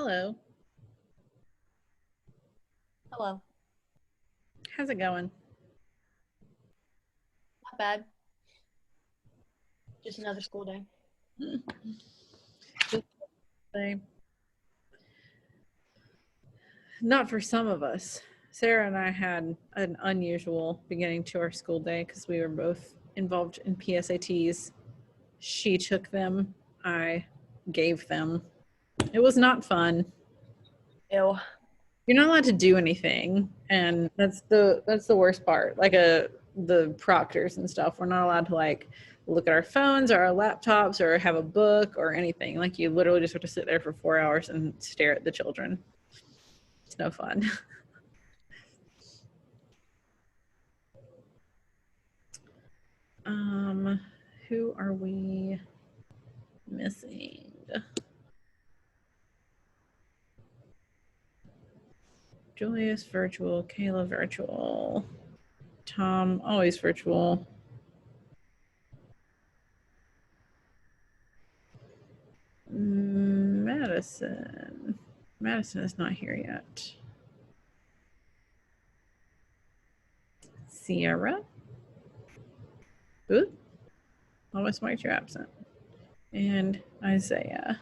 Hello. Hello. How's it going? Not bad. Just another school day. Not for some of us. Sarah and I had an unusual beginning to our school day because we were both involved in PSATs. She took them. I gave them. It was not fun. Ew. You're not allowed to do anything, and that's the worst part. Like the proctors and stuff, we're not allowed to like look at our phones or our laptops or have a book or anything. Like you literally just have to sit there for 4 hours and stare at the children. It's no fun. Who are we missing? Julius virtual, Kayla virtual, Tom always virtual. Madison is not here yet. Sierra. Ooh, almost marked you're absent. And Isaiah.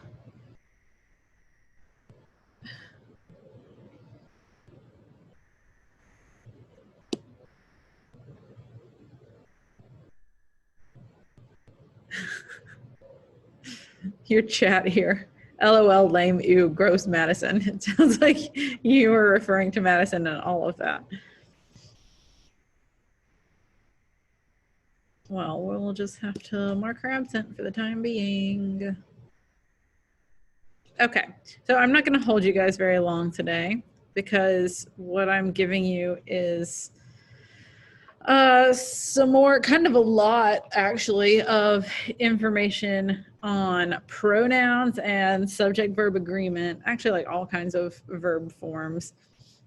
Your chat here. LOL, lame, ew, gross Madison. It sounds like you were referring to Madison and all of that. Well, we'll just have to mark her absent for the time being. Okay, so I'm not going to hold you guys very long today because what I'm giving you is some more, kind of a lot actually, of information on pronouns and subject-verb agreement, actually like all kinds of verb forms.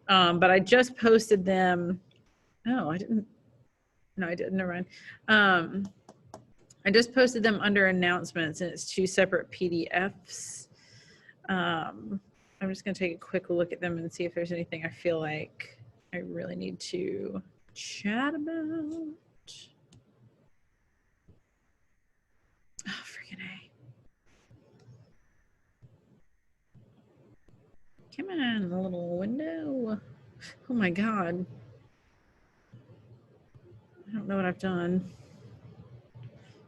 But I just posted them. Oh, I didn't. No, I didn't. Never mind. I just posted them under announcements, and it's 2 separate PDFs. I'm just going to take a quick look at them and see if there's anything I feel like I really need to chat about. Oh, freaking A. Come on, the little window. Oh my God. I don't know what I've done.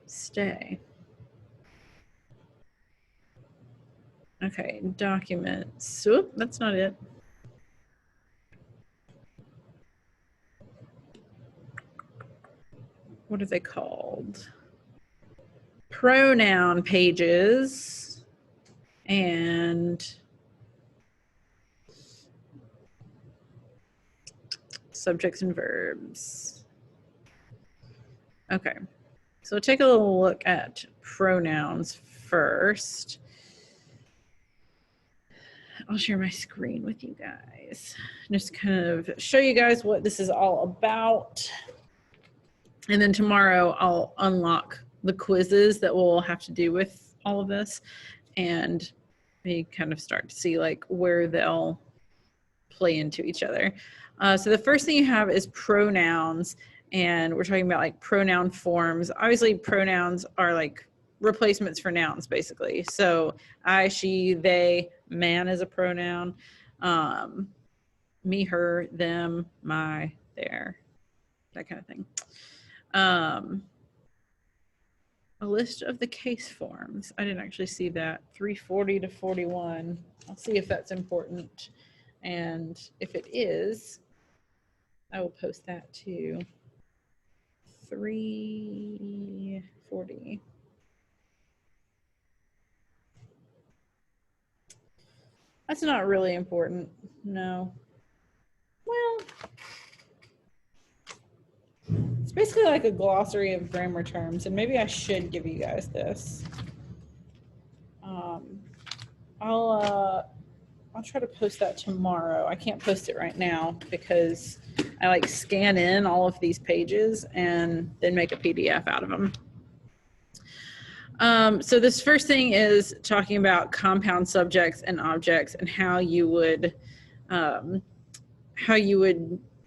Stay. Okay, documents. Oop, that's not it. What are they called? Pronoun pages and subjects and verbs. Okay, so take a little look at pronouns first. I'll share my screen with you guys. Just kind of show you guys what this is all about. And then tomorrow I'll unlock the quizzes that we'll have to do with all of this. And we kind of start to see like where they'll play into each other. So the first thing you have is pronouns. And we're talking about like pronoun forms. Obviously pronouns are like replacements for nouns basically. So I, she, they, man is a pronoun. Me, her, them, my, their, that kind of thing. A list of the case forms. I didn't actually see that. 340 to 41. I'll see if that's important. And if it is, I will post that too. 340. That's not really important. No. Well, it's basically like a glossary of grammar terms, and maybe I should give you guys this. I'll try to post that tomorrow. I can't post it right now because I like scan in all of these pages and then make a PDF out of them. So this first thing is talking about compound subjects and objects and how you would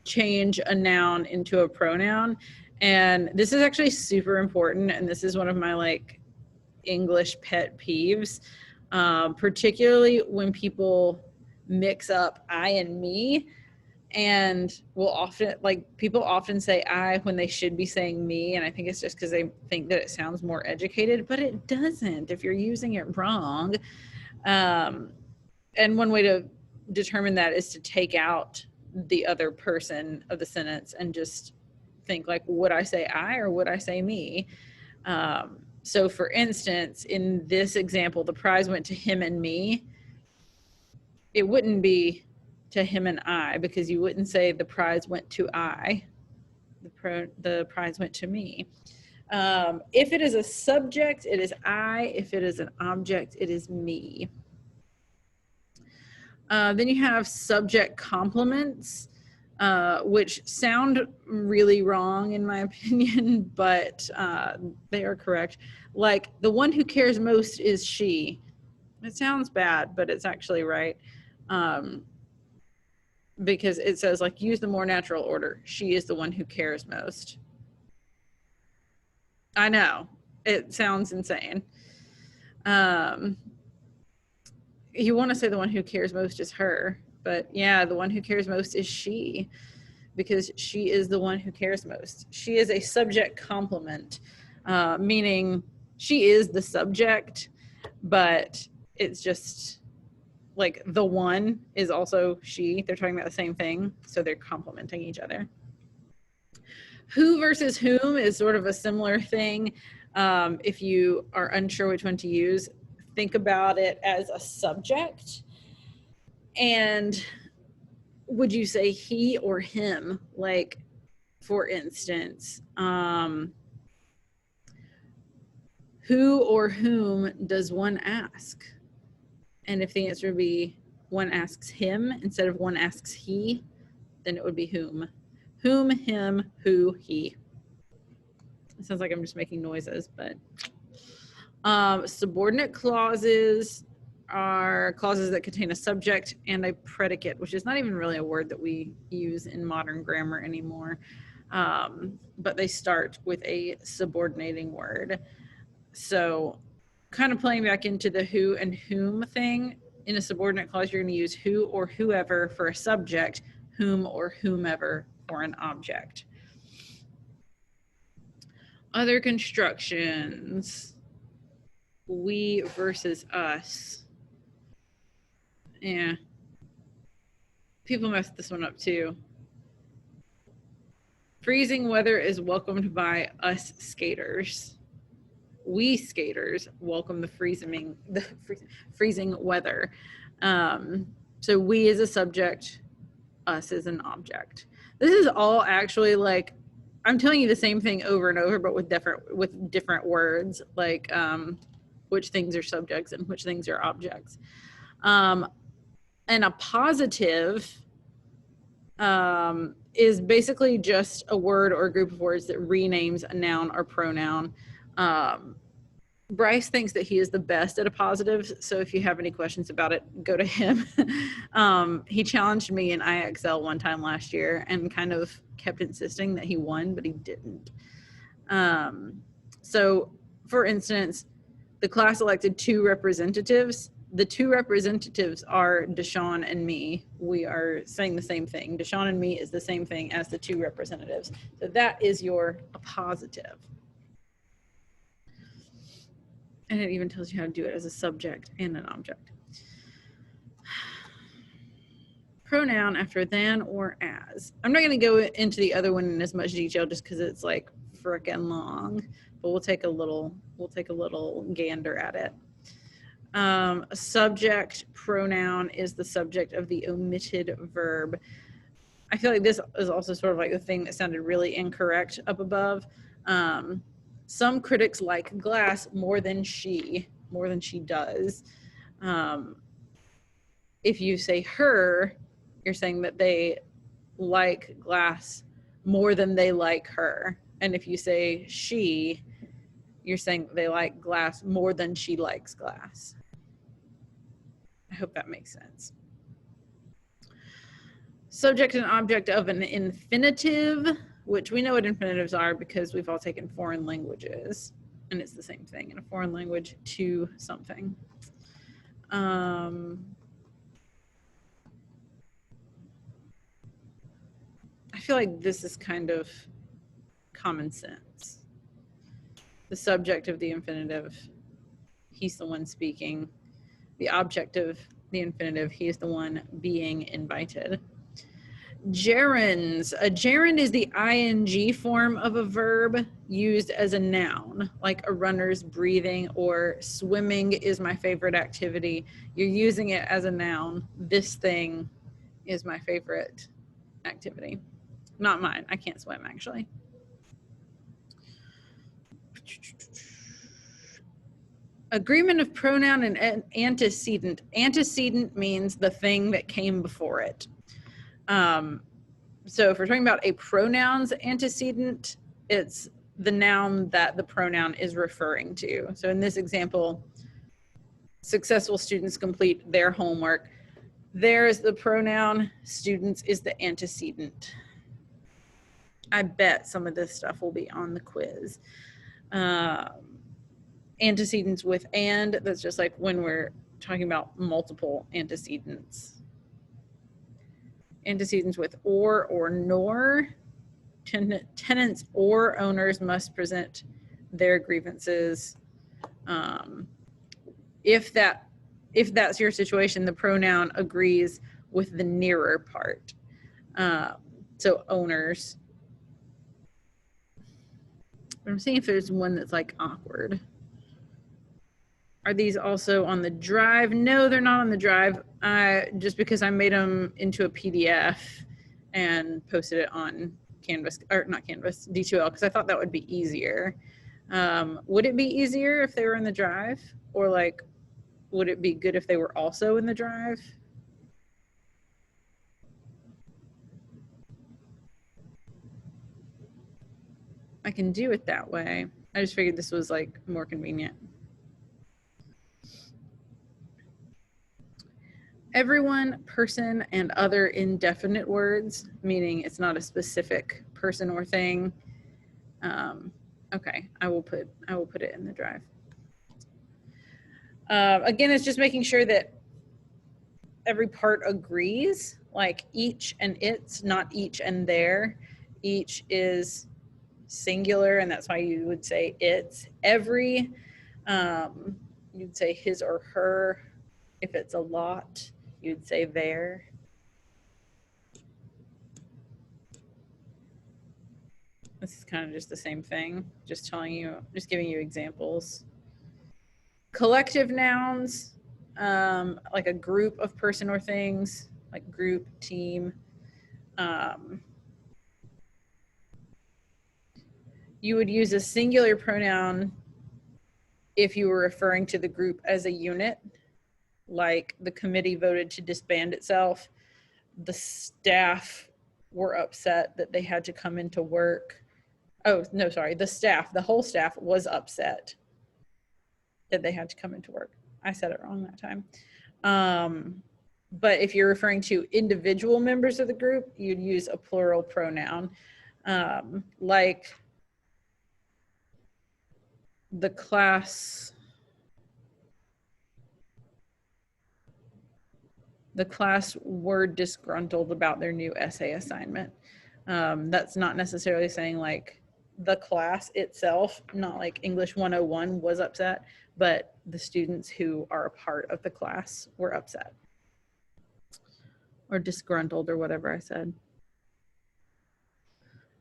change a noun into a pronoun. And this is actually super important. And this is one of my like English pet peeves, particularly when people mix up I and me. And will often, like, people often say I when they should be saying me. And I think it's just because they think that it sounds more educated, but it doesn't if you're using it wrong. And one way to determine that is to take out the other person of the sentence and just think like, would I say I or would I say me? So for instance, in this example, the prize went to him and me. It wouldn't be to him and I, because you wouldn't say the prize went to I. The prize went to me. If it is a subject, it is I. If it is an object, it is me. Then you have subject complements, which sound really wrong in my opinion, but they are correct. Like, the one who cares most is she. It sounds bad, but it's actually right. Because it says, like, use the more natural order. She is the one who cares most. I know, it sounds insane. You want to say the one who cares most is her, but yeah, the one who cares most is she, because she is the one who cares most. She is a subject complement, meaning she is the subject, but it's just like the one is also she. They're talking about the same thing, so they're complementing each other. Who versus whom is sort of a similar thing. If you are unsure which one to use, think about it as a subject. And would you say he or him? Like, for instance, who or whom does one ask? And if the answer would be one asks him instead of one asks he, then it would be whom. Whom, him, who, he. It sounds like I'm just making noises, but subordinate clauses are clauses that contain a subject and a predicate, which is not even really a word that we use in modern grammar anymore. But they start with a subordinating word. So kind of playing back into the who and whom thing, in a subordinate clause, you're going to use who or whoever for a subject, whom or whomever for an object. Other constructions. We versus us. Yeah. People messed this one up too. Freezing weather is welcomed by us skaters. We skaters welcome the freezing weather. So we is a subject, us is an object. This is all actually, like, I'm telling you the same thing over and over, but with different words, like which things are subjects and which things are objects. And a positive is basically just a word or a group of words that renames a noun or pronoun. Bryce thinks that he is the best at a positive, so if you have any questions about it, go to him. He challenged me in IXL one time last year and kind of kept insisting that he won, but he didn't. So, for instance, the class elected 2 representatives. The 2 representatives are Deshawn and me. We are saying the same thing. Deshawn and me is the same thing as the 2 representatives. So that is your appositive. And it even tells you how to do it as a subject and an object. Pronoun after than or as. I'm not going to go into the other one in as much detail just because it's like frickin' long, but we'll take a little gander at it. A subject pronoun is the subject of the omitted verb. I feel like this is also sort of like the thing that sounded really incorrect up above. Some critics like Glass more than she does. If you say her, you're saying that they like Glass more than they like her. And if you say she, you're saying they like glass more than she likes glass. I hope that makes sense. Subject and object of an infinitive, which we know what infinitives are because we've all taken foreign languages, and it's the same thing in a foreign language, to something. I feel like this is kind of common sense. The subject of the infinitive, he's the one speaking. The object of the infinitive, he is the one being invited. Gerunds. A gerund is the ing form of a verb used as a noun, like a runner's breathing or swimming is my favorite activity. You're using it as a noun. This thing is my favorite activity. Not mine. I can't swim, actually. Agreement of pronoun and antecedent. Antecedent means the thing that came before it. So if we're talking about a pronoun's antecedent, it's the noun that the pronoun is referring to. So in this example, successful students complete their homework. There is the pronoun, students is the antecedent. I bet some of this stuff will be on the quiz. Antecedents with and, that's just like when we're talking about multiple antecedents. Antecedents with or nor. Tenants or owners must present their grievances. If that's your situation, the pronoun agrees with the nearer part. So owners. I'm seeing if there's one that's like awkward. Are these also on the drive? No, they're not on the drive. Just because I made them into a PDF and posted it on Canvas, or not Canvas, D2L, because I thought that would be easier. Would it be easier if they were in the drive? Or like, would it be good if they were also in the drive? I can do it that way. I just figured this was like more convenient. Everyone, person, and other indefinite words, meaning it's not a specific person or thing. Okay, I will put it in the drive. Again, it's just making sure that every part agrees, like each and its, not each and their. Each is singular, and that's why you would say its. Every, you'd say his or her. If it's a lot, you'd say their. This is kind of just the same thing, just giving you examples. Collective nouns, like a group of person or things, like group, team. You would use a singular pronoun if you were referring to the group as a unit, like the committee voted to disband itself. The staff were upset that they had to come into work. Oh, no, sorry. The whole staff was upset that they had to come into work. I said it wrong that time. But if you're referring to individual members of the group, you'd use a plural pronoun. Like the class were disgruntled about their new essay assignment. That's not necessarily saying like the class itself, not like English 101 was upset, but the students who are a part of the class were upset or disgruntled or whatever I said.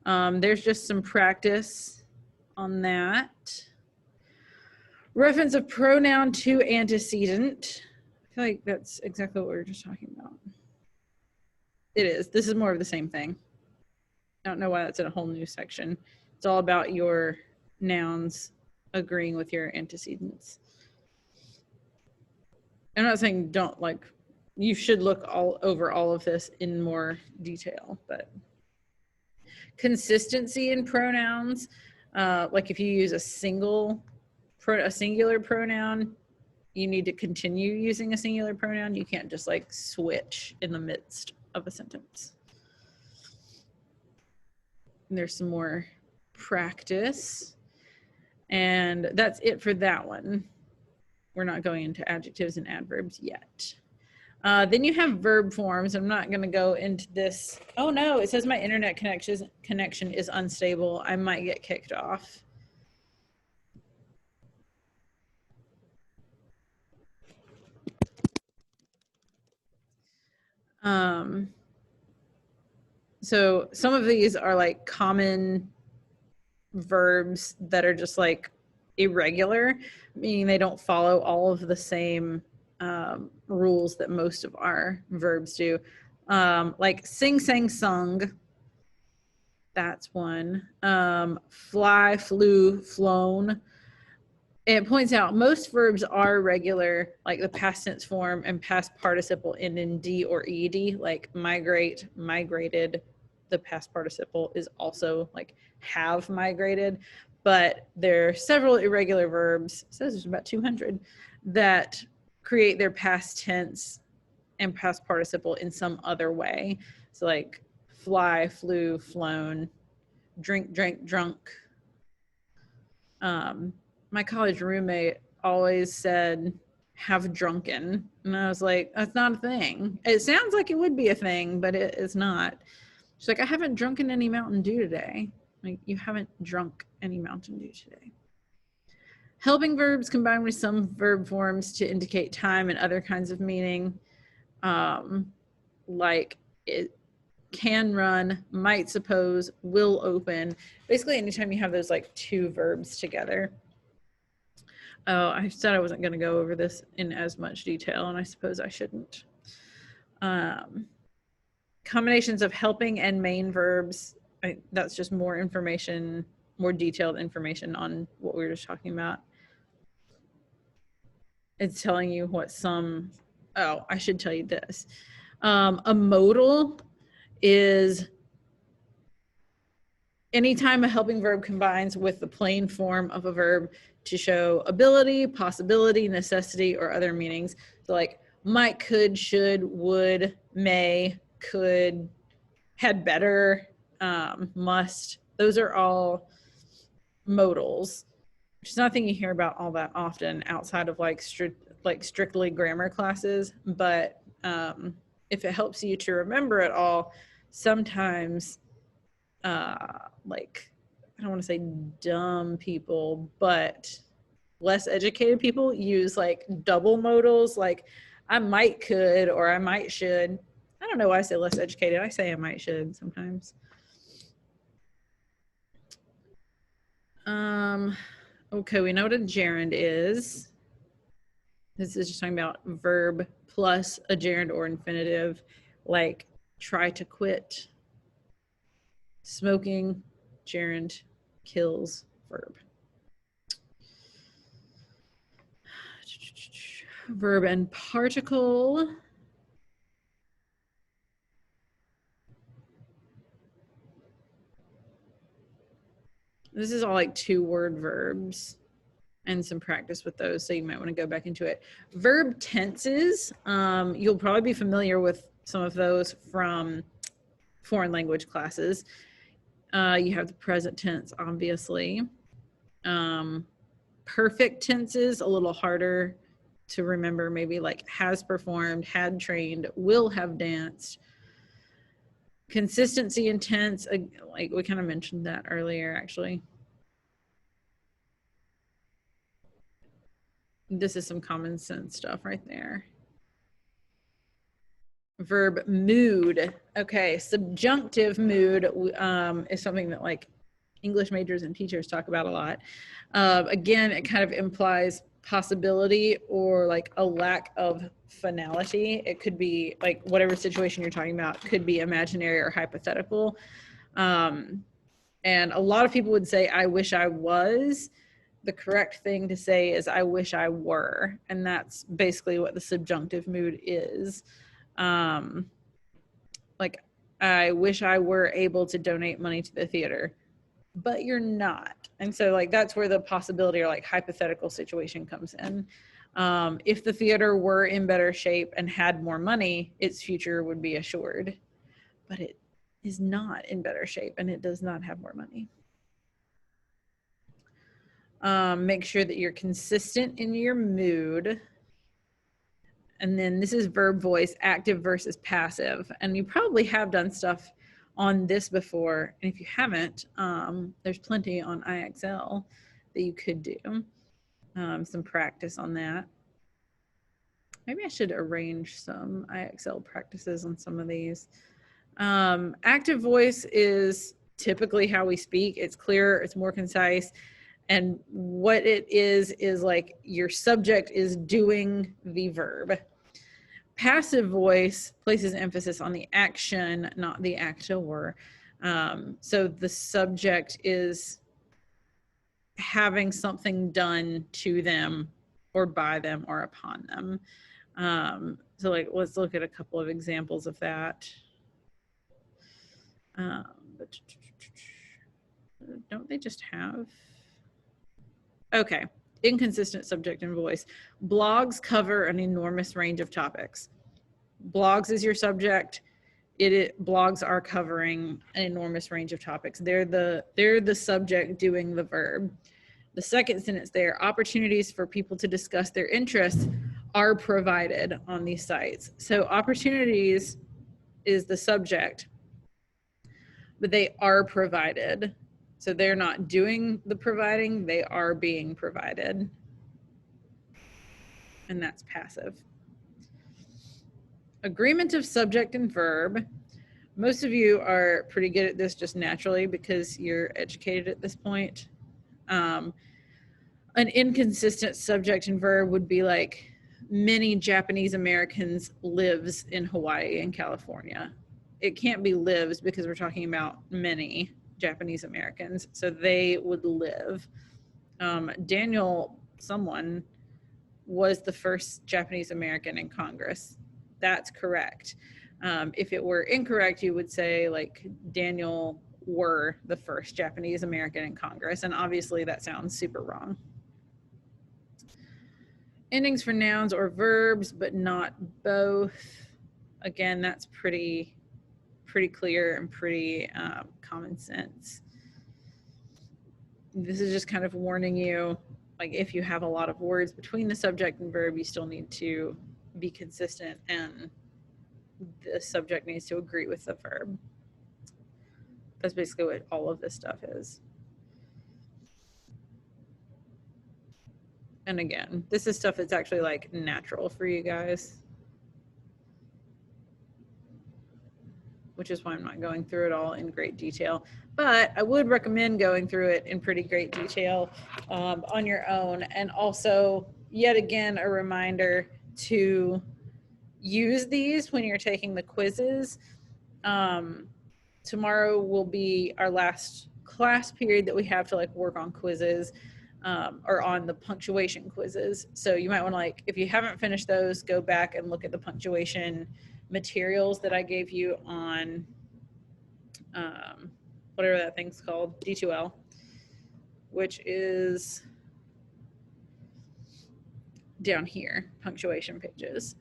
There's just some practice on that. Reference of pronoun to antecedent. I feel like that's exactly what we were just talking about. It is. This is more of the same thing. I don't know why that's in a whole new section. It's all about your nouns agreeing with your antecedents. I'm not saying don't, like, you should look all over all of this in more detail, but consistency in pronouns, like if you use a single a singular pronoun, you need to continue using a singular pronoun. You can't just like switch in the midst of a sentence. And there's some more practice. And that's it for that one. We're not going into adjectives and adverbs yet. Then you have verb forms. I'm not going to go into this. Oh no, it says my internet connection is unstable. I might get kicked off. So some of these are like common verbs that are just like irregular, meaning they don't follow all of the same rules that most of our verbs do. Like sing, sang, sung. That's one. Fly, flew, flown. It points out most verbs are regular, like the past tense form and past participle end in D or ED, like migrate, migrated. The past participle is also like have migrated, but there are several irregular verbs, it says there's about 200, that create their past tense and past participle in some other way. So like fly, flew, flown, drink, drank, drunk. My college roommate always said have drunken, and I was like, that's not a thing. It sounds like it would be a thing, but it is not. She's like, I haven't drunken any Mountain Dew today. Like, you haven't drunk any Mountain Dew today. Helping verbs combined with some verb forms to indicate time and other kinds of meaning, like it can run, might suppose, will open. Basically, anytime you have those like two verbs together. Oh, I said I wasn't going to go over this in as much detail, and I suppose I shouldn't. Combinations of helping and main verbs. That's just more information, more detailed information on what we were just talking about. It's telling you what some, oh, I should tell you this. A modal is anytime a helping verb combines with the plain form of a verb to show ability, possibility, necessity, or other meanings. So like might, could, should, would, may, could, had better, must. Those are all modals, which is nothing you hear about all that often outside of like strictly grammar classes. But if it helps you to remember it all, sometimes like, I don't want to say dumb people, but less educated people use like double modals, like I might could or I might should. I don't know why I say less educated. I say I might should sometimes. Okay, we know what a gerund is. This is just talking about verb plus a gerund or infinitive, like try to quit. Smoking, gerund, kills, verb. Verb and particle. This is all like 2-word verbs and some practice with those, so you might want to go back into it. Verb tenses, you'll probably be familiar with some of those from foreign language classes. You have the present tense, obviously. Perfect tenses, a little harder to remember, maybe like has performed, had trained, will have danced. Consistency and tense, like we kind of mentioned that earlier, actually. This is some common sense stuff right there. Verb mood. Okay, subjunctive mood is something that like English majors and teachers talk about a lot. Again, it kind of implies possibility or like a lack of finality. It could be like whatever situation you're talking about could be imaginary or hypothetical. And a lot of people would say, I wish I was. The correct thing to say is, I wish I were. And that's basically what the subjunctive mood is. Like, I wish I were able to donate money to the theater. but you're not. And so like that's where the possibility or like hypothetical situation comes in. If the theater were in better shape and had more money, its future would be assured, but it is not in better shape and it does not have more money. Make sure that you're consistent in your mood. And then this is verb voice, active versus passive. And you probably have done stuff on this before. And if you haven't, there's plenty on IXL that you could do. Some practice on that. Maybe I should arrange some IXL practices on some of these. Active voice is typically how we speak. It's clearer, it's more concise. And what it is like your subject is doing the verb. Passive voice places emphasis on the action, not the actor. So the subject is having something done to them or by them or upon them. So like, let's look at a couple of examples of that. Don't they just have? Okay, inconsistent subject and voice. Blogs cover an enormous range of topics. Blogs is your subject. Blogs are covering an enormous range of topics. They're the subject doing the verb. The second sentence there, opportunities for people to discuss their interests are provided on these sites. So opportunities is the subject, but they are provided. So they're not doing the providing, they are being provided. And that's passive. Agreement of subject and verb. Most of you are pretty good at this just naturally because you're educated at this point. An inconsistent subject and verb would be like, many Japanese Americans lives in Hawaii and California. It can't be lives because we're talking about many Japanese Americans. So they would live. Daniel someone was the first Japanese American in Congress. That's correct. If it were incorrect, you would say like Daniel were the first Japanese American in Congress. And obviously that sounds super wrong. Endings for nouns or verbs, but not both. Again, that's pretty clear and pretty common sense. This is just kind of warning you, like if you have a lot of words between the subject and verb, you still need to be consistent and the subject needs to agree with the verb. That's basically what all of this stuff is. And again, this is stuff that's actually like natural for you guys, which is why I'm not going through it all in great detail. But I would recommend going through it in pretty great detail on your own. And also, yet again, a reminder to use these when you're taking the quizzes. Tomorrow will be our last class period that we have to like work on quizzes or on the punctuation quizzes. So you might want to like, if you haven't finished those, go back and look at the punctuation materials that I gave you on whatever that thing's called, D2L, which is down here, punctuation pages.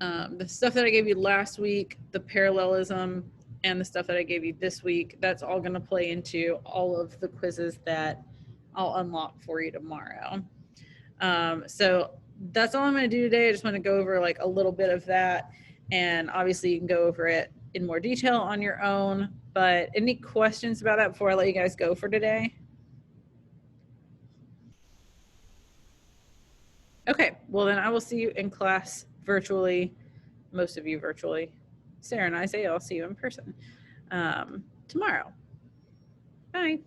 The stuff that I gave you last week, the parallelism, and the stuff that I gave you this week, that's all going to play into all of the quizzes that I'll unlock for you tomorrow. So that's all I'm going to do today. I just want to go over like a little bit of that. And obviously you can go over it in more detail on your own. But any questions about that before I let you guys go for today? Okay, well then I will see you in class virtually, most of you virtually. Sarah and Isaiah, I'll see you in person tomorrow. Bye.